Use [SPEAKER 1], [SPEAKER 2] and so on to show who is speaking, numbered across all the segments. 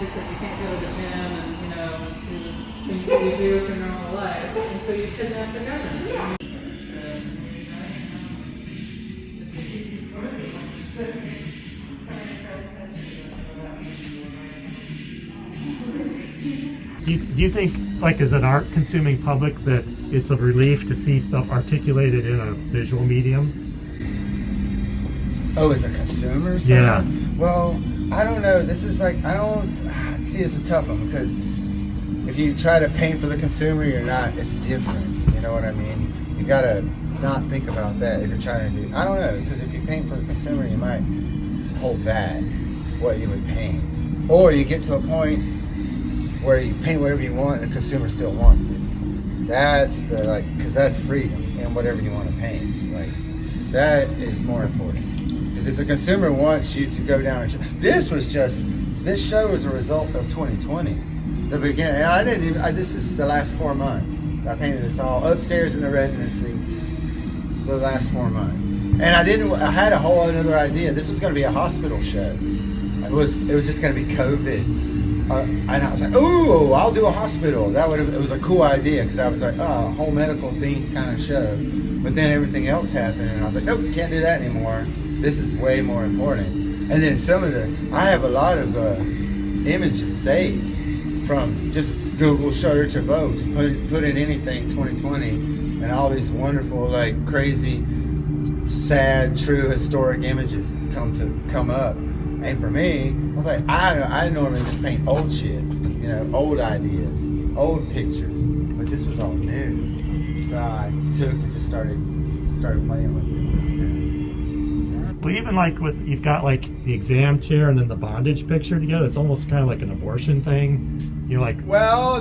[SPEAKER 1] because you can't go to the gym and, you know, do things that you do with your normal life. And so you kidnap the government. Yeah.
[SPEAKER 2] Do you think, like, as an art-consuming public, that it's a relief to see stuff articulated in a visual medium?
[SPEAKER 3] Oh, as a consumer?
[SPEAKER 2] Yeah.
[SPEAKER 3] Well, I don't know. This is like, I don't see, it's a tough one, because if you try to paint for the consumer, you're not, it's different. You know what I mean? You gotta not think about that if you're trying to do, I don't know, because if you paint for the consumer, you might hold back what you would paint. Or you get to a point where you paint whatever you want, the consumer still wants it. That's the, like, because that's freedom in whatever you want to paint. Like, that is more important. Because if the consumer wants you to go down and this show was a result of 2020. The beginning, and I didn't even, this is the last 4 months. I painted this all upstairs in the residency the last 4 months. And I had a whole other idea. This was going to be a hospital show. It was just going to be COVID. And I was like, ooh, I'll do a hospital. It was a cool idea, because I was like, oh, a whole medical theme kind of show. But then everything else happened, and I was like, nope, can't do that anymore. This is way more important. And then I have a lot of images saved from just Google search or Vogue. Just put in anything 2020, and all these wonderful, like, crazy, sad, true, historic images come up. And for me, I was like, I normally just paint old shit, you know, old ideas, old pictures. But this was all new. So I took and just started playing with it.
[SPEAKER 2] Well, even like you've got like the exam chair and then the bondage picture together, it's almost kind of like an abortion thing. You're like,
[SPEAKER 3] well,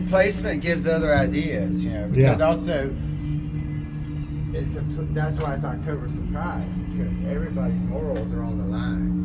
[SPEAKER 3] placement gives other ideas, you know, because also that's why it's October Surprise, because everybody's morals are on the line.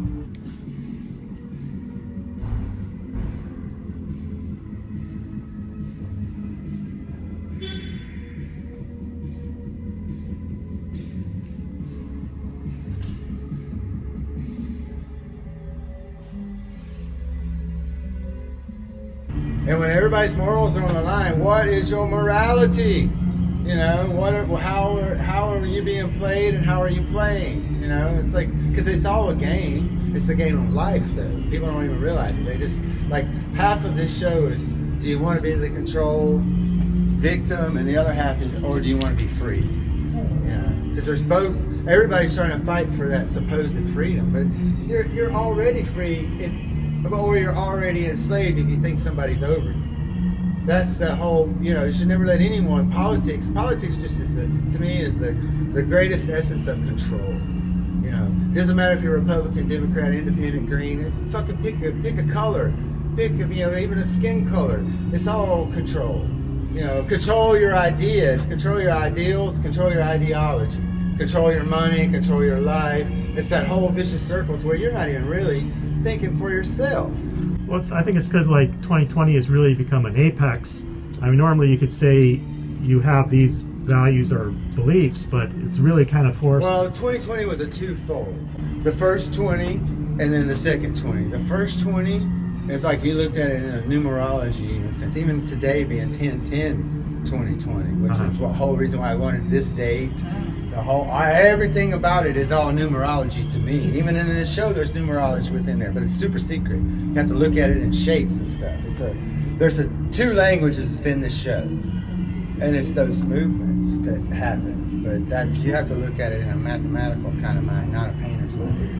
[SPEAKER 3] And when everybody's morals are on the line, what is your morality? You know, how are you being played, and how are you playing? You know, it's like, because it's all a game. It's the game of life, though. People don't even realize it. They just, like, half of this show is, do you want to be the control victim, and the other half is, or do you want to be free? You know, because there's both. Everybody's trying to fight for that supposed freedom, but you're already free or you're already enslaved if you think somebody's over you. That's the whole, you know, you should never let anyone, politics just is, to me, is the greatest essence of control. You know, doesn't matter if you're Republican, Democrat, Independent, Green, fucking pick a color, you know, even a skin color. It's all control. You know, control your ideas, control your ideals, control your ideology, control your money, control your life. It's that whole vicious circle to where you're not even really thinking for yourself.
[SPEAKER 2] Well, I think it's because, like, 2020 has really become an apex. I mean, normally you could say you have these values or beliefs, but it's really kind of forced.
[SPEAKER 3] Well, 2020 was a twofold. The first 20 and then the second 20. The first 20, if like you looked at it in a numerology, in a sense, even today being 10-10-2020, which is the whole reason why I wanted this date. Everything about it is all numerology to me. Even in this show, there's numerology within there, but it's super secret. You have to look at it in shapes and stuff. There's 2 languages within this show, and it's those movements that happen. But you have to look at it in a mathematical kind of mind, not a painter's mind.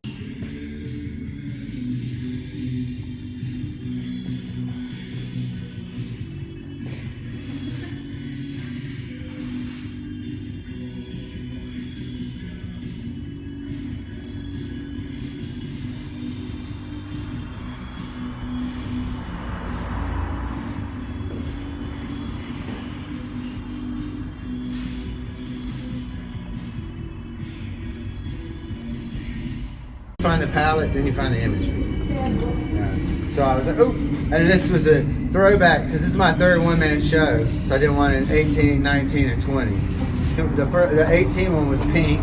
[SPEAKER 3] Find the palette, then you find the imagery. So I was like, oh, and this was a throwback, because this is my third one-man show, so I didn't want an 18, 19, and 20. The 18 one was pink,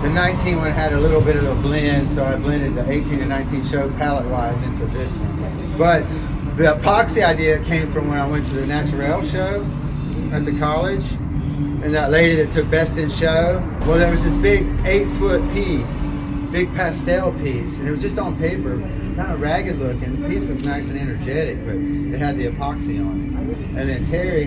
[SPEAKER 3] the 19 one had a little bit of a blend, so I blended the 18 and 19 show palette-wise into this one. But the epoxy idea came from when I went to the Naturel show at the college, and that lady that took Best in Show, well, there was this big 8-foot piece, big pastel piece, and it was just on paper, kind of ragged looking. The piece was nice and energetic, but it had the epoxy on it. And then Terry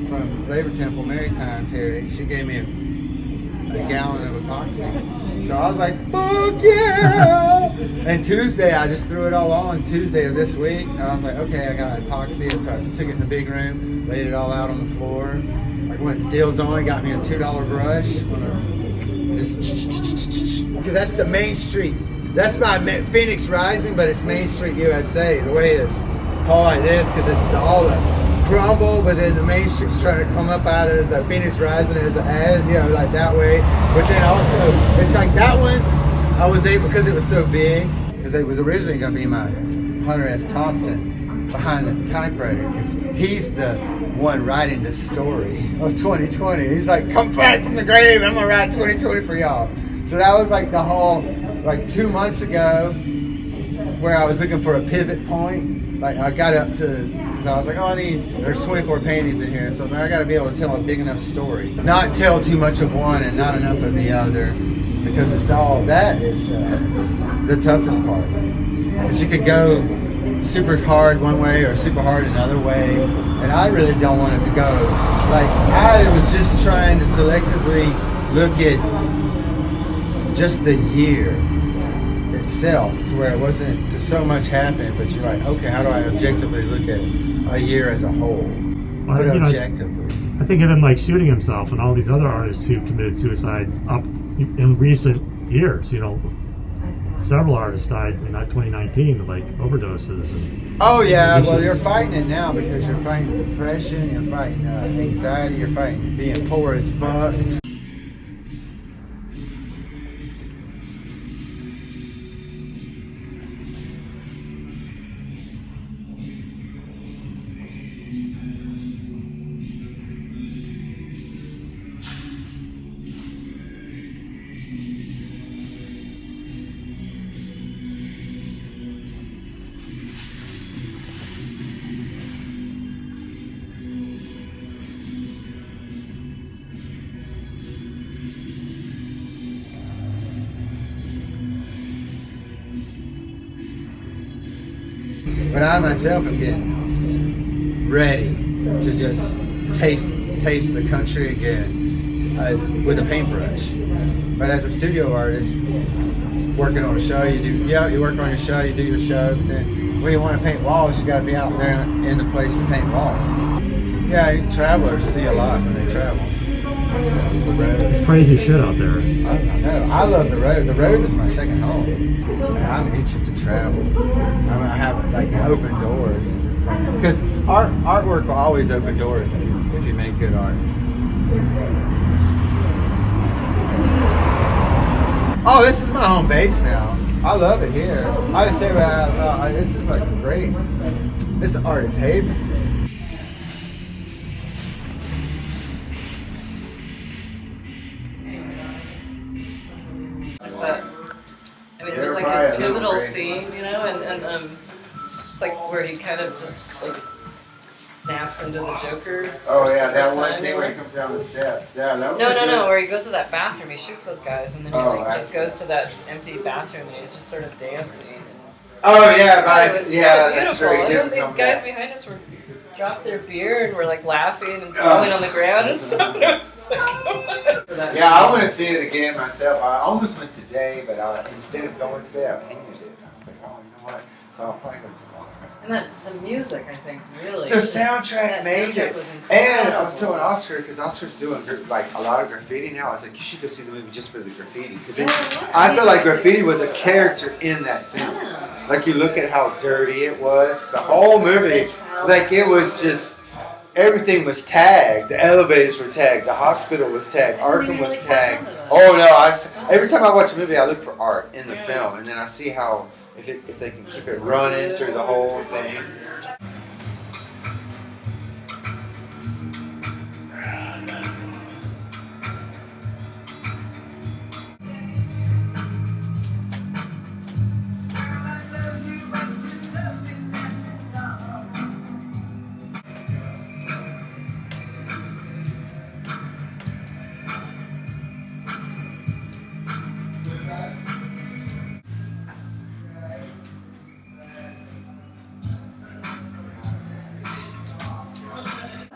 [SPEAKER 3] from Labor Temple Maritime, Terry, she gave me a gallon of epoxy. So I was like, fuck yeah! And Tuesday, I just threw it all on. Tuesday of this week, I was like, okay, I got to epoxy it. So I took it in the big room, laid it all out on the floor. I went to Deals Only, got me a $2 brush. Just, because that's the Main Street. That's my Phoenix Rising, but it's Main Street USA. The way it's all like this, because it's all the crumble, but then the Main Street's trying to come up out as a Phoenix Rising as a, you know, like that way. But then also, it's like that one, I was able, because it was so big, because it was originally going to be my Hunter S. Thompson behind the typewriter, because he's the one writing the story of 2020. He's like, come back from the grave, I'm going to write 2020 for y'all. So that was like the whole, like 2 months ago, where I was looking for a pivot point. Like I got up to, because I was like, oh, there's 24 paintings in here, so I was like, I got to be able to tell a big enough story. Not tell too much of one and not enough of the other, because it's all, that is the toughest part. Because you could go super hard one way or super hard another way, and I really don't want it to go. Like, I was just trying to selectively look at just the year itself, to where it wasn't, because so much happened, but you're like, okay, how do I objectively look at a year as a whole?
[SPEAKER 2] Well,
[SPEAKER 3] But objectively.
[SPEAKER 2] I think of him like shooting himself and all these other artists who committed suicide up in recent years, you know. Several artists died in 2019 of like overdoses. And
[SPEAKER 3] oh yeah,
[SPEAKER 2] musicians.
[SPEAKER 3] well you're fighting it now, because you're fighting depression, you're fighting anxiety, you're fighting being poor as fuck. But I myself am getting ready to just taste the country again with a paintbrush. But as a studio artist, working on a show, you work on your show, you do your show, but then when you want to paint walls, you got to be out there in the place to paint walls. Yeah, travelers see a lot when they travel.
[SPEAKER 2] it's crazy shit out there.
[SPEAKER 3] I know. I love the road. The road is my second home. And I'm itching to travel. I have like open doors, because artwork will always open doors if you make good art. Oh, this is my home base now. I love it here. I just say, this is like great. This is artist haven.
[SPEAKER 4] There's that. I mean, it was like this pivotal scene, you know, and it's like where he kind of just like snaps into the Joker.
[SPEAKER 3] Oh yeah, that one scene where he comes down the steps. Yeah, that was
[SPEAKER 4] No, where he goes to that bathroom, he shoots those guys, and then he just goes to that empty bathroom and he's just sort of dancing.
[SPEAKER 3] Oh yeah,
[SPEAKER 4] It was so
[SPEAKER 3] that's
[SPEAKER 4] beautiful.
[SPEAKER 3] true.
[SPEAKER 4] And then these guys behind us were dropped their beer and were like laughing and falling on the ground and stuff. And I was just like,
[SPEAKER 3] yeah, I want to see it again myself. I almost went today, but instead of going today, I painted it. I was like, oh, you know what? So I'll probably go tomorrow.
[SPEAKER 4] And the music, I think, really.
[SPEAKER 3] The soundtrack made it.
[SPEAKER 4] Was
[SPEAKER 3] and I was telling Oscar, because Oscar's doing like a lot of graffiti now. I was like, you should go see the movie just for the graffiti, because I feel like graffiti was a character in that film.
[SPEAKER 4] Yeah.
[SPEAKER 3] Like you look at how dirty it was. The whole movie, like it was just. Everything was tagged. The elevators were tagged. The hospital was tagged. Arkham was tagged. Oh no! Every time I watch a movie, I look for art in the film, and then I see how if they can keep it running through the whole thing.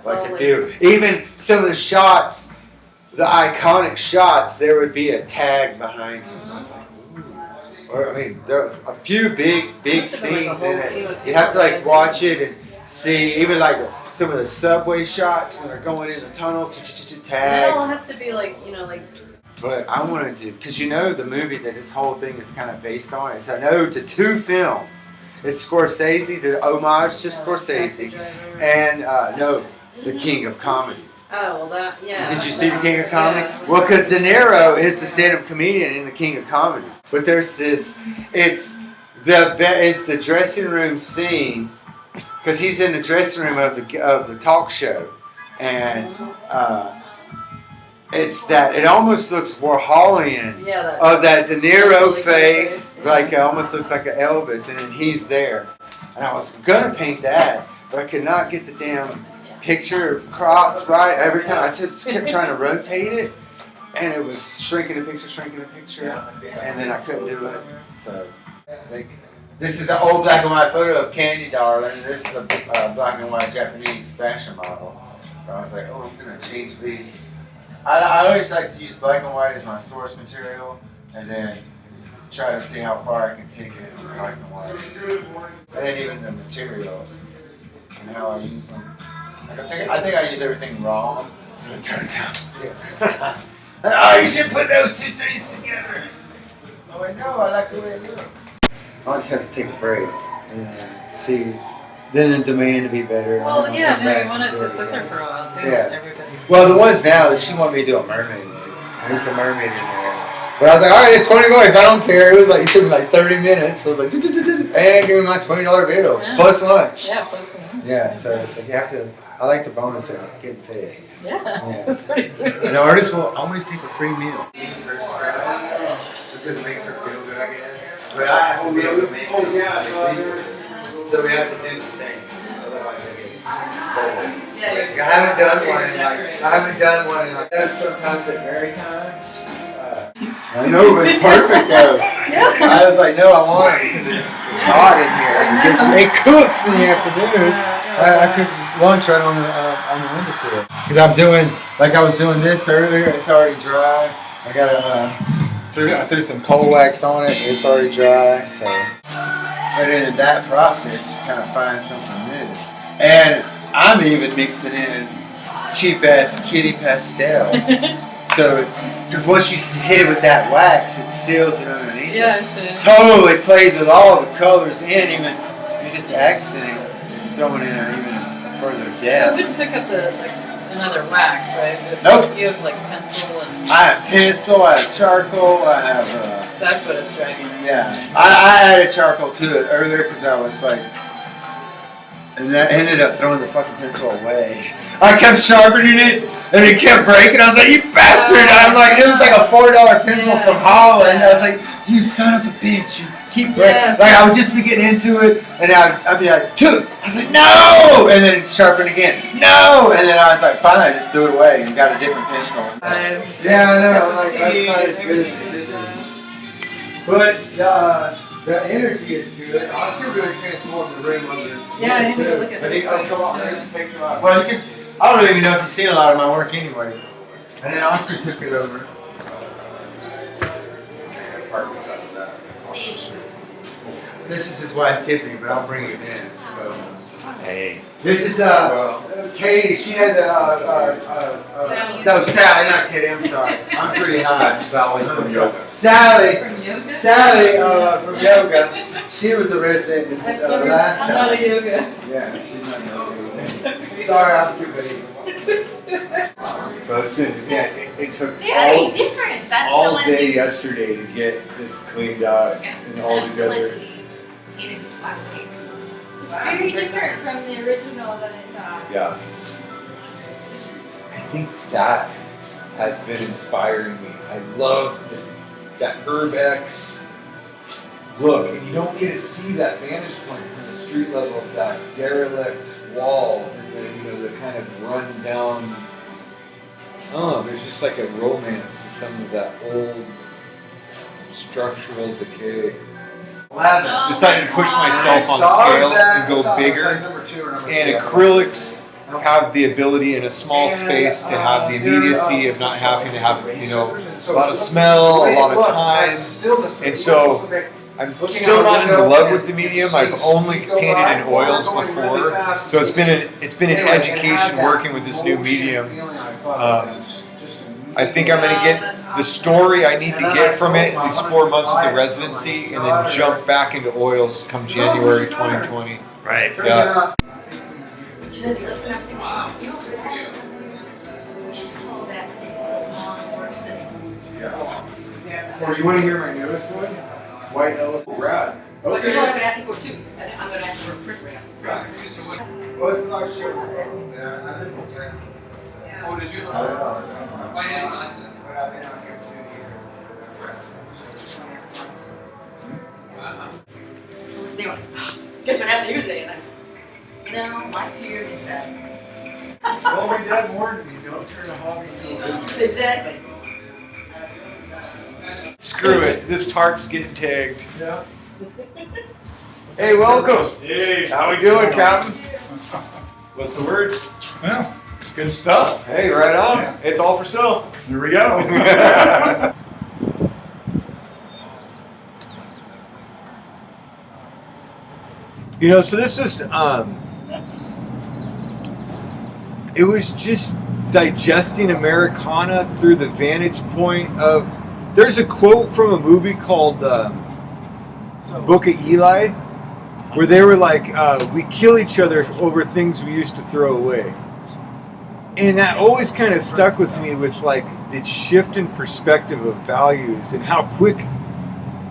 [SPEAKER 3] like a few. Even some of the shots, the iconic shots, there would be a tag behind him. I was like, ooh. Or, I mean, there are a few big scenes in it. You have to like watch it and see, even like some of the subway shots when they're going in the tunnels, tags.
[SPEAKER 4] It all has to be like, you know, like.
[SPEAKER 3] But I wanted to, because you know the movie that this whole thing is kind of based on, it's an ode to 2 films. It's Scorsese, the homage to Scorsese, and no, the King of Comedy.
[SPEAKER 4] Oh, well that, yeah.
[SPEAKER 3] Did you see the King of Comedy?
[SPEAKER 4] Yeah.
[SPEAKER 3] Well, because De Niro is the stand-up comedian in the King of Comedy. But there's this, it's the dressing room scene, because he's in the dressing room of the talk show, and it's that, it almost looks Warholian of that De Niro face, like it almost looks like an Elvis, and then he's there. And I was gonna paint that, but I could not get the damn picture cropped right. Every time I just kept trying to rotate it, and it was shrinking the picture, and then I couldn't do it. So, like, this is an old black and white photo of Candy Darling. This is a black and white Japanese fashion model. But I was like, oh, I'm gonna change these. I always like to use black and white as my source material, and then try to see how far I can take it in black and white. And even the materials and how I use them. Like I think I use everything wrong, so it turns out different. Oh, you should put those 2 things together. Oh, I know, I like the way it looks. I just have to take a break and then see. Then the demand to be better.
[SPEAKER 4] Well, yeah, no, you want it to sit there for a while too.
[SPEAKER 3] Yeah.
[SPEAKER 4] Everybody's.
[SPEAKER 3] Well, the ones now that she wanted me to do a mermaid. There's a mermaid in there. But I was like, all right, it's $20. I don't care. It was like, it took me like 30 minutes. So I was like, hey, give me my $20 bill.
[SPEAKER 4] Yeah.
[SPEAKER 3] Plus lunch.
[SPEAKER 4] Yeah, plus lunch.
[SPEAKER 3] Yeah, so it's like you have to, I like the bonus of getting fed.
[SPEAKER 4] Yeah, that's pretty sweet.
[SPEAKER 3] An artist will always take a free meal. Use her stuff because it makes her feel good, I guess. But I have to be able to make something. So we have to do the same. Otherwise I get bored. I haven't done one in like sometimes at Mary time. I know, but it's perfect though. I was like, no, I want it because it's hot in here. Because it cooks in the afternoon. I could lunch right on the windowsill. Because I'm doing, like I was doing this earlier, it's already dry. I I threw some coal wax on it, it's already dry, so. But in that process, you kind of find something new. And I'm even mixing in cheap-ass kitty pastels. So it's, because once you hit it with that wax, it seals it underneath.
[SPEAKER 4] Yeah, I see.
[SPEAKER 3] Totally plays with all the colors in, even if you just accenting, it's throwing in an even further
[SPEAKER 4] So
[SPEAKER 3] depth.
[SPEAKER 4] we just pick up another wax, right?
[SPEAKER 3] Nope.
[SPEAKER 4] You have like pencil and.
[SPEAKER 3] I have pencil, I have charcoal, I have
[SPEAKER 4] That's what it's striking.
[SPEAKER 3] yeah. I added charcoal to it earlier because I was like, and I ended up throwing the fucking pencil away. I kept sharpening it, and it kept breaking. I was like, you bastard! I'm like, it was like a $4 pencil from Holland. I was like, you son of a bitch! You keep breaking.
[SPEAKER 4] Yes.
[SPEAKER 3] Like I would just be getting into it, and I'd be like, toot! I was like, no! And then sharpen again, no! And then I was like, fine, I just threw it away and got a different pencil.
[SPEAKER 4] Nice.
[SPEAKER 3] Yeah, I know. I'm like, that's not as good as it is. But the energy is good. Oscar really transformed the room under.
[SPEAKER 4] Yeah, I need to look at
[SPEAKER 3] I
[SPEAKER 4] this
[SPEAKER 3] think I'll
[SPEAKER 4] place,
[SPEAKER 3] come on
[SPEAKER 4] too.
[SPEAKER 3] and take it off. Well, you can. I don't even know if you've seen a lot of my work anyway. And then Oscar took it over. This is his wife Tiffany, but I'll bring it in. So.
[SPEAKER 2] Hey.
[SPEAKER 3] This is Katie. She had
[SPEAKER 4] Sally.
[SPEAKER 3] no, Sally, not Katie. I'm sorry. I'm pretty high.
[SPEAKER 5] Sally from yoga.
[SPEAKER 3] Sally.
[SPEAKER 4] From yoga?
[SPEAKER 3] Sally from yoga. She was a resident last
[SPEAKER 4] I'm
[SPEAKER 3] time.
[SPEAKER 4] not a yoga.
[SPEAKER 3] Yeah, she's not yoga. Sorry, I'm too big.
[SPEAKER 5] So it took
[SPEAKER 6] Very different. That's the
[SPEAKER 5] all
[SPEAKER 6] one
[SPEAKER 5] day
[SPEAKER 6] we-
[SPEAKER 5] yesterday to get this cleaned out
[SPEAKER 6] Yeah,
[SPEAKER 5] and all
[SPEAKER 6] that's the one
[SPEAKER 5] together.
[SPEAKER 6] we painted last week. It's very different from the original that I saw.
[SPEAKER 5] Yeah. I think that has been inspiring me. I love that Urbex look. And you don't get to see that vantage point from the street level of that derelict wall and the kind of run down. Oh, there's just like a romance to some of that old structural decay. Decided to push myself on scale and go bigger. And acrylics have the ability in a small space to have the immediacy of not having to have, you know, a lot of smell, a lot of time. And so I'm still not in love with the medium. I've only painted in oils before, so it's been an education working with this new medium. I think I'm going to get the story I need to get from it these 4 months of the residency, and then jump back into oils come January 2020.
[SPEAKER 2] Right.
[SPEAKER 5] Yeah. Or you want to hear my newest one? White Elephant Rad.
[SPEAKER 4] Okay. I'm going to ask you for 2. I'm going to ask you for a print rad.
[SPEAKER 3] Well, it's not sure. I live in Jackson.
[SPEAKER 7] Oh, did you?
[SPEAKER 3] But I've been out here 2 years.
[SPEAKER 4] They went, guess what happened to you today? And you know, my fear is that.
[SPEAKER 3] Well, my dad warned me, don't turn a hobby into a business.
[SPEAKER 4] Exactly.
[SPEAKER 5] Screw it. This tarp's getting tagged.
[SPEAKER 3] Yeah.
[SPEAKER 5] Hey, welcome.
[SPEAKER 7] Hey,
[SPEAKER 5] How we doing, Captain? What's the word?
[SPEAKER 7] well, good stuff.
[SPEAKER 5] Hey, right on.
[SPEAKER 7] Yeah.
[SPEAKER 5] It's all for sale.
[SPEAKER 7] Here we go.
[SPEAKER 5] You know, so this is, it was just digesting Americana through the vantage point of, there's a quote from a movie called Book of Eli, where they were like, we kill each other over things we used to throw away. And that always kind of stuck with me, with like the shift in perspective of values and how quick,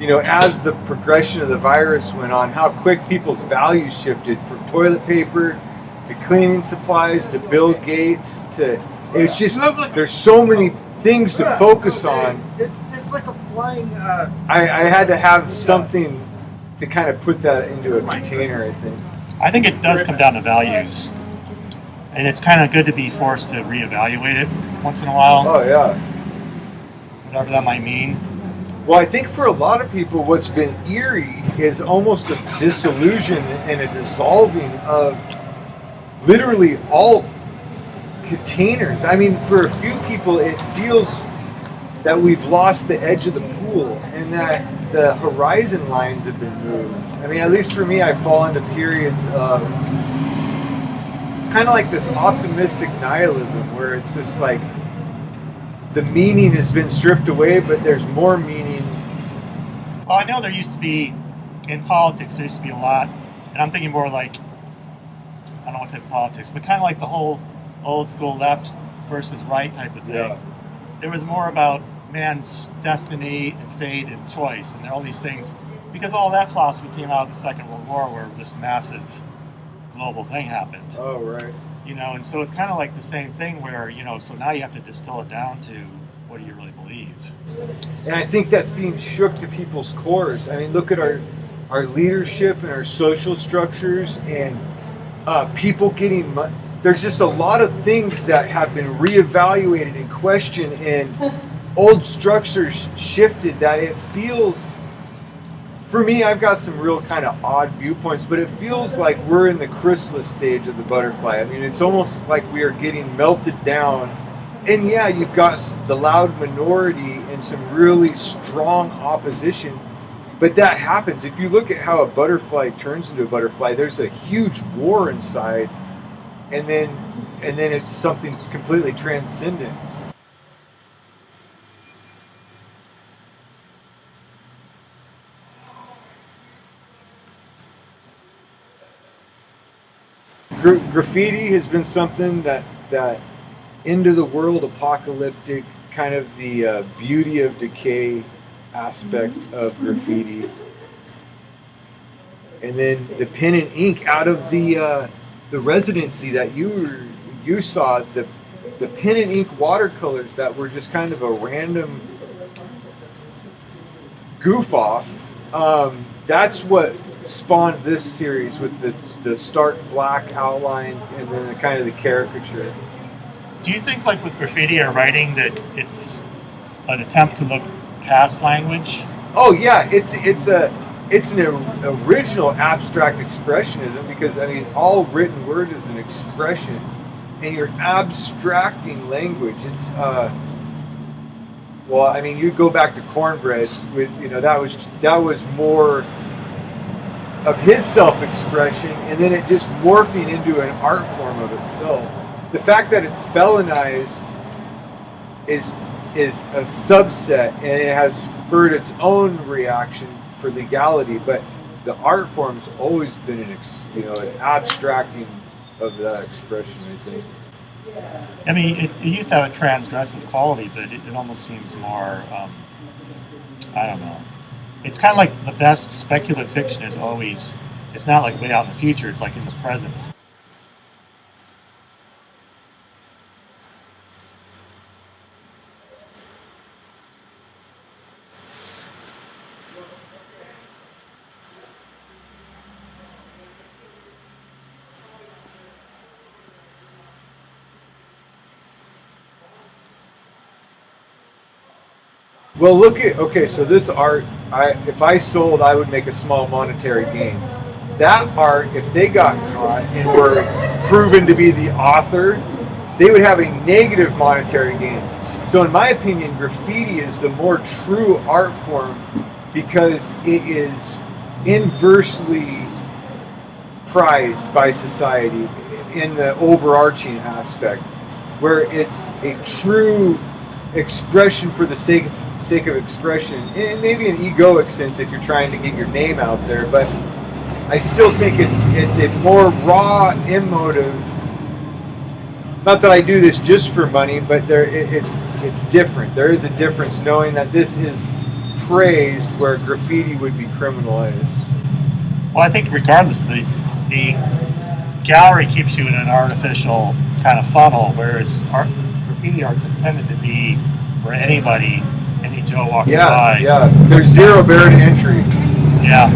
[SPEAKER 5] you know, as the progression of the virus went on, how quick people's values shifted from toilet paper to cleaning supplies to Bill Gates to, it's just, there's so many things to focus on.
[SPEAKER 2] It's like a flying.
[SPEAKER 5] I had to have something to kind of put that into a container, I think.
[SPEAKER 2] I think it does come down to values, and it's kind of good to be forced to reevaluate it once in a while,
[SPEAKER 5] Oh, yeah.
[SPEAKER 2] whatever that might mean.
[SPEAKER 5] Well, I think for a lot of people, what's been eerie is almost a disillusion and a dissolving of literally all containers. I mean, for a few people, it feels that we've lost the edge of the pool and that the horizon lines have been moved. I mean, at least for me, I fall into periods of kind of like this optimistic nihilism where it's just like the meaning has been stripped away, but there's more meaning.
[SPEAKER 2] Well, I know there used to be, in politics, there used to be a lot, and I'm thinking more like, I don't know what type of politics, but kind of like the whole old school left versus right type of thing.
[SPEAKER 5] Yeah.
[SPEAKER 2] There was more about man's destiny and fate and choice, and all these things, because all that philosophy came out of the Second World War, where this massive global thing happened.
[SPEAKER 5] Oh, right.
[SPEAKER 2] You know, and so it's kind of like the same thing where, you know, so now you have to distill it down to what do you really believe?
[SPEAKER 5] And I think that's being shook to people's cores. I mean, look at our leadership and our social structures and people getting money. There's just a lot of things that have been reevaluated and questioned, and old structures shifted that it feels, for me, I've got some real kind of odd viewpoints, but it feels like we're in the chrysalis stage of the butterfly. I mean, it's almost like we are getting melted down. And yeah, you've got the loud minority and some really strong opposition, but that happens. If you look at how a butterfly turns into a butterfly, there's a huge war inside, and then it's something completely transcendent. Graffiti has been something that into the world apocalyptic, kind of the beauty of decay aspect of graffiti, and then the pen and ink out of the residency that you saw, the pen and ink watercolors that were just kind of a random goof off. That's what spawned this series with the stark black outlines and then the kind of the caricature.
[SPEAKER 2] Do you think, like with graffiti or writing, that it's an attempt to look past language?
[SPEAKER 5] Oh yeah, it's an original abstract expressionism, because I mean all written word is an expression, and you're abstracting language. It's well, I mean, you go back to Cornbread with, you know, that was more of his self-expression, and then it just morphing into an art form of itself. The fact that it's felonized is a subset, and it has spurred its own reaction for legality, but the art form's always been an abstracting of that expression, I think.
[SPEAKER 2] I mean, it used to have a transgressive quality, but it almost seems more, I don't know. It's kind of like the best speculative fiction is always, it's not like way out in the future, it's like in the present.
[SPEAKER 5] Well, look at, okay, so this art, if I sold, I would make a small monetary gain. That art, if they got caught and were proven to be the author, they would have a negative monetary gain. So in my opinion, graffiti is the more true art form because it is inversely prized by society in the overarching aspect, where it's a true expression for the sake of expression, and maybe an egoic sense if you're trying to get your name out there, but I still think it's a more raw, emotive. Not that I do this just for money, but it's different. There is a difference knowing that this is praised where graffiti would be criminalized.
[SPEAKER 2] Well, I think regardless, the gallery keeps you in an artificial kind of funnel, whereas graffiti art's intended to be for anybody, any Joe walking by.
[SPEAKER 5] Yeah, there's zero barrier to entry.
[SPEAKER 2] Yeah.